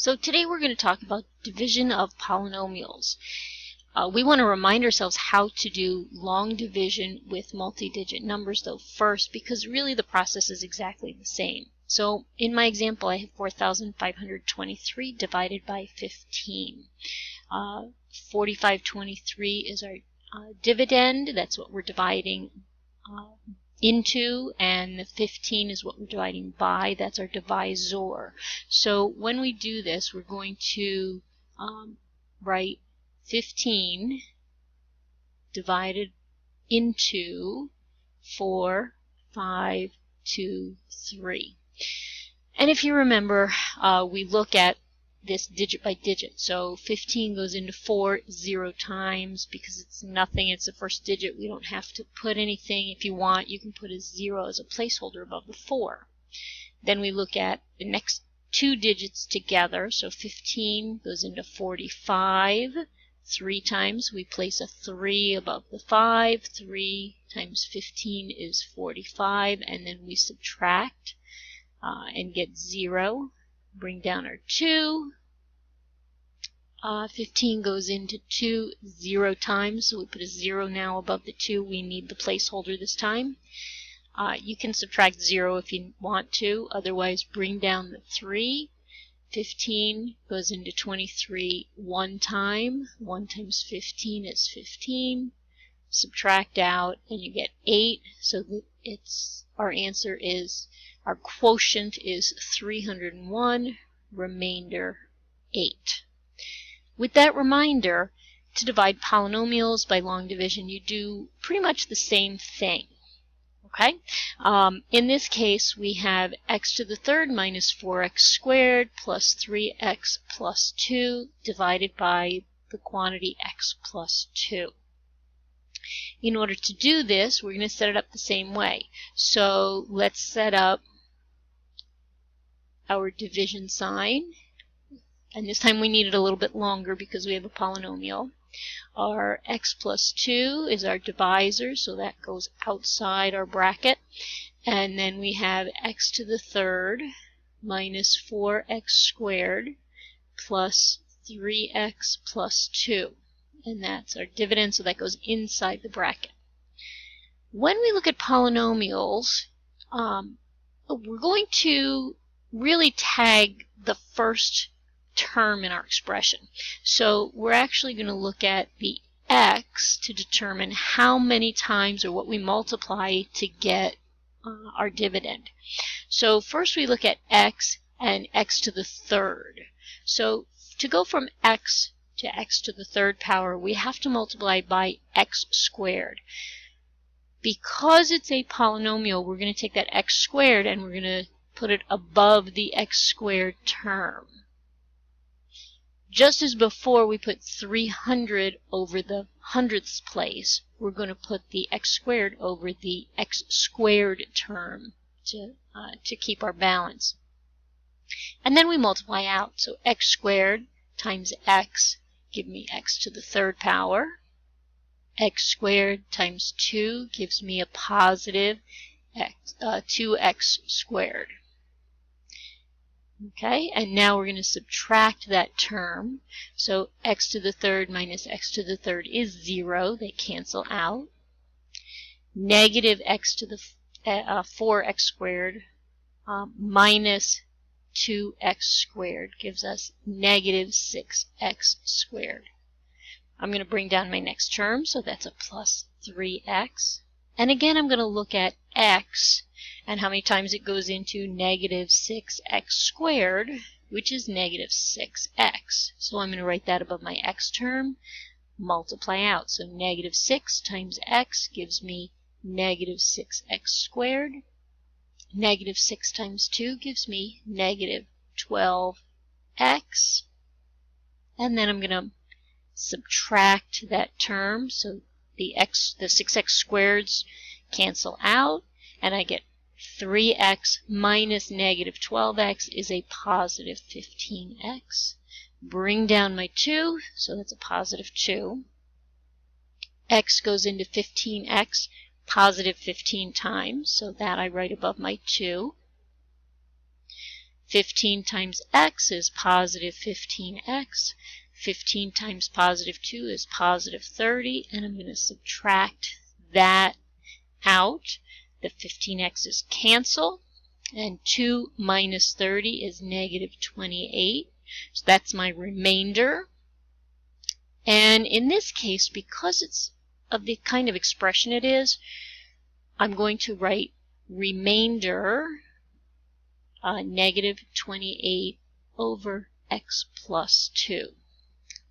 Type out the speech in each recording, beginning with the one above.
So today we're going to talk about division of polynomials. We want to remind ourselves how to do long division with multi-digit numbers though first, because really the process is exactly the same. So in my example I have 4,523 divided by 15. 4523 is our dividend, that's what we're dividing into, and the 15 is what we're dividing by. That's our divisor. So when we do this, we're going to write 15 divided into 4, 5, 2, 3. And if you remember, we look at this digit by digit. So 15 goes into 4 0 times because it's nothing. It's the first digit. We don't have to put anything. If you want, you can put a 0 as a placeholder above the 4. Then we look at the next two digits together. So 15 goes into 45 3 times. We place a 3 above the 5. 3 times 15 is 45. And then we subtract and get 0. Bring down our 2. 15 goes into 2 0 times, so we put a 0 now above the 2. We need the placeholder this time. You can subtract 0 if you want to, otherwise bring down the 3. 15 goes into 23 one time. 1 times 15 is 15. Subtract out and you get 8, so our answer is, our quotient is 301, remainder 8. With that reminder, to divide polynomials by long division, you do pretty much the same thing. Okay? In this case, we have x to the third minus 4x squared plus 3x plus 2 divided by the quantity x plus 2. In order to do this, we're going to set it up the same way. So let's set up our division sign. And this time we need it a little bit longer because we have a polynomial. Our x plus 2 is our divisor, so that goes outside our bracket. And then we have x to the third minus 4x squared plus 3x plus 2. And that's our dividend, so that goes inside the bracket. When we look at polynomials, we're going to really tag the first term in our expression. So we're actually going to look at the x to determine how many times or what we multiply to get our dividend. So first we look at x and x to the third. So to go from x to x to the third power, we have to multiply by x squared. Because it's a polynomial, we're going to take that x squared and we're going to put it above the x squared term. Just as before we put 300 over the hundredths place, we're going to put the x squared over the x squared term to keep our balance. And then we multiply out. So x squared times x give me x to the third power. X squared times 2 gives me a positive 2x squared. Okay, and now we're going to subtract that term. So x to the third minus x to the third is 0. They cancel out. Negative x to the 4x squared minus 2x squared gives us negative 6x squared. I'm going to bring down my next term, so that's a plus 3x. And again, I'm going to look at x and how many times it goes into negative 6x squared, which is negative 6x. So I'm going to write that above my x term, multiply out. So negative 6 times x gives me negative 6x squared. Negative 6 times 2 gives me negative 12x. And then I'm going to subtract that term. So the 6x squareds cancel out, and I get 3x minus negative 12x is a positive 15x. Bring down my 2, so that's a positive 2. X goes into 15x, positive 15 times, so that I write above my 2. 15 times x is positive 15x. 15 times positive 2 is positive 30, and I'm going to subtract that out. The 15x's cancel, and 2 minus 30 is negative 28. So that's my remainder. And in this case, because it's of the kind of expression it is, I'm going to write remainder negative 28 over x plus 2.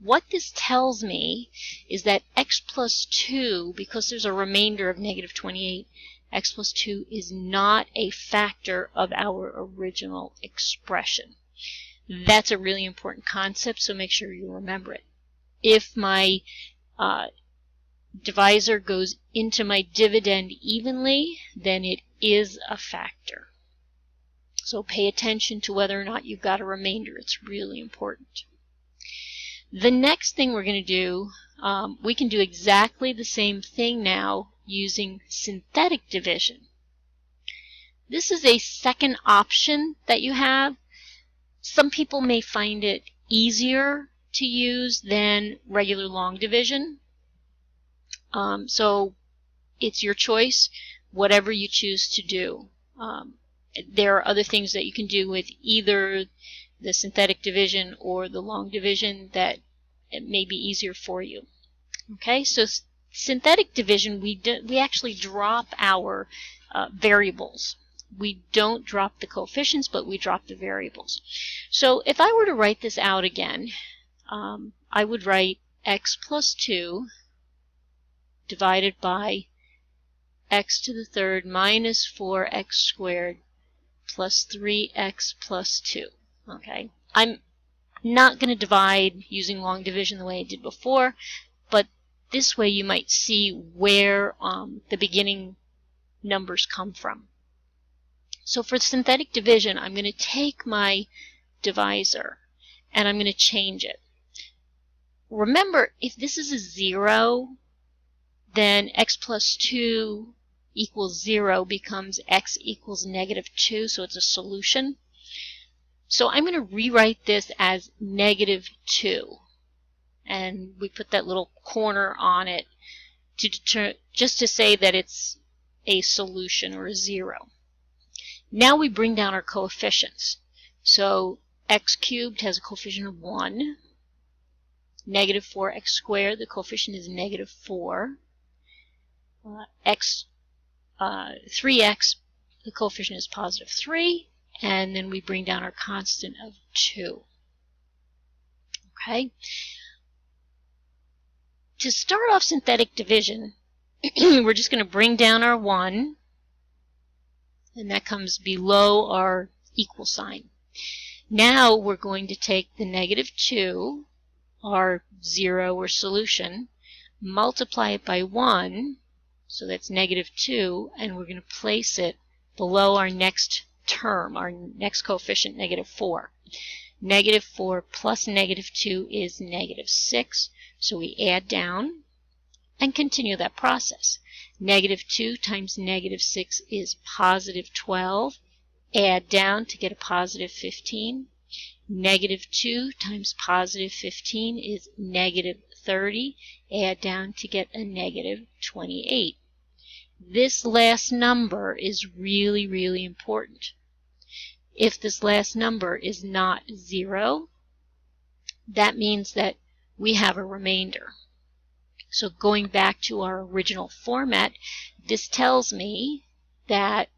What this tells me is that x plus 2, because there's a remainder of negative 28, x plus 2 is not a factor of our original expression. That's a really important concept, so make sure you remember it. If my divisor goes into my dividend evenly, then it is a factor. So pay attention to whether or not you've got a remainder. It's really important. The next thing we're going to do, we can do exactly the same thing now using synthetic division. This is a second option that you have. Some people may find it easier to use than regular long division. So it's your choice, whatever you choose to do. There are other things that you can do with either the synthetic division or the long division that it may be easier for you. Okay, so synthetic division, we actually drop our variables. We don't drop the coefficients, but we drop the variables. So if I were to write this out again, I would write x plus 2 divided by x to the third minus 4x squared plus 3x plus 2. Okay, I'm not going to divide using long division the way I did before, but this way you might see where the beginning numbers come from. So for synthetic division, I'm going to take my divisor and I'm going to change it. Remember, if this is a 0, then x plus 2 equals 0 becomes x equals negative 2, so it's a solution. So I'm going to rewrite this as negative 2. And we put that little corner on it just to say that it's a solution or a 0. Now we bring down our coefficients. So x cubed has a coefficient of 1. Negative 4x squared, the coefficient is negative 4. 3x, the coefficient is positive 3. And then we bring down our constant of 2. Okay. To start off synthetic division, we're just going to bring down our 1, and that comes below our equal sign. Now we're going to take the negative 2, our 0 or solution, multiply it by 1, so that's negative 2, and we're going to place it below our next term, our next coefficient, negative 4. Negative 4 plus negative 2 is negative 6. So we add down and continue that process. Negative 2 times negative 6 is positive 12. Add down to get a positive 15. Negative 2 times positive 15 is negative 30. Add down to get a negative 28. This last number is really, really important. If this last number is not 0, that means that we have a remainder. So going back to our original format, this tells me that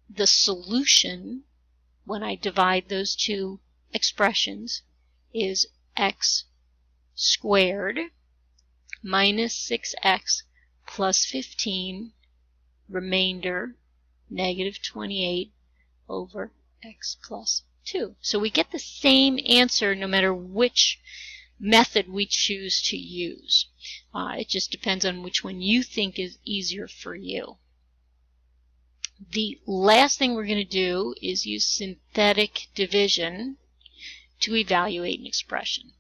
the solution, when I divide those two expressions, is x squared minus 6x plus 15, remainder negative 28 over x plus 2. So we get the same answer no matter which method we choose to use. It just depends on which one you think is easier for you. The last thing we're going to do is use synthetic division to evaluate an expression.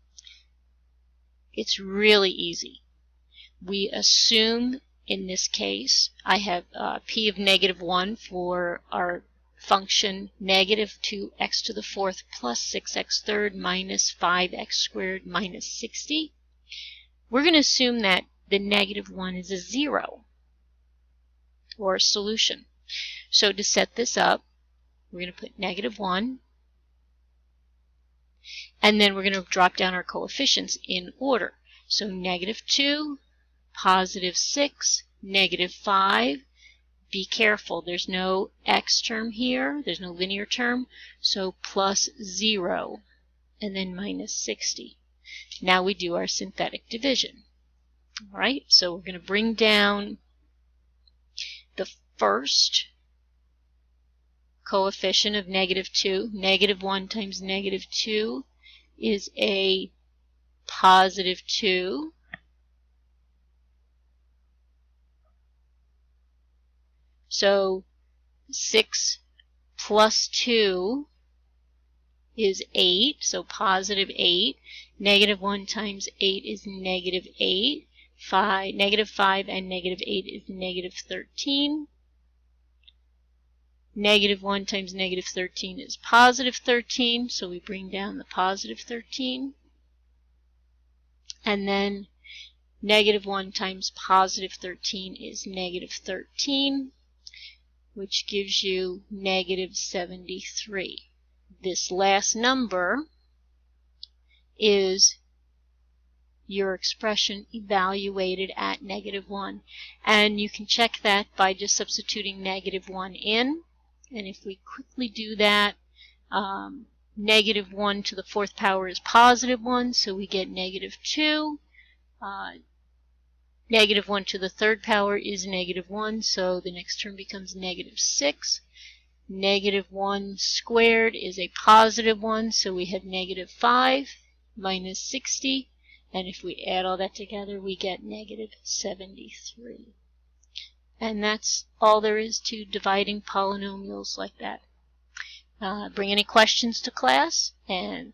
It's really easy. We assume, in this case, I have p of negative 1 for our function negative 2x to the fourth plus 6x third minus 5x squared minus 60, we're going to assume that the negative 1 is a 0 or a solution. So to set this up, we're going to put negative 1, and then we're going to drop down our coefficients in order. So negative 2, positive 6, negative 5. Be careful, there's no x term here, there's no linear term, so plus 0, and then minus 60. Now we do our synthetic division. All right, so we're going to bring down the first coefficient of negative 2. Negative 1 times negative 2 is a positive 2. So 6 plus 2 is 8, so positive 8. Negative 1 times 8 is negative 8. Negative 5 and negative 8 is negative 13. Negative 1 times negative 13 is positive 13, so we bring down the positive 13. And then negative 1 times positive 13 is negative 13, which gives you negative 73. This last number is your expression evaluated at negative 1. And you can check that by just substituting negative 1 in. And if we quickly do that, negative 1 to the fourth power is positive 1, so we get negative 2. Negative 1 to the third power is negative 1, so the next term becomes negative 6. Negative 1 squared is a positive 1, so we have negative 5 minus 60. And if we add all that together, we get negative 73. And that's all there is to dividing polynomials like that. Bring any questions to class, and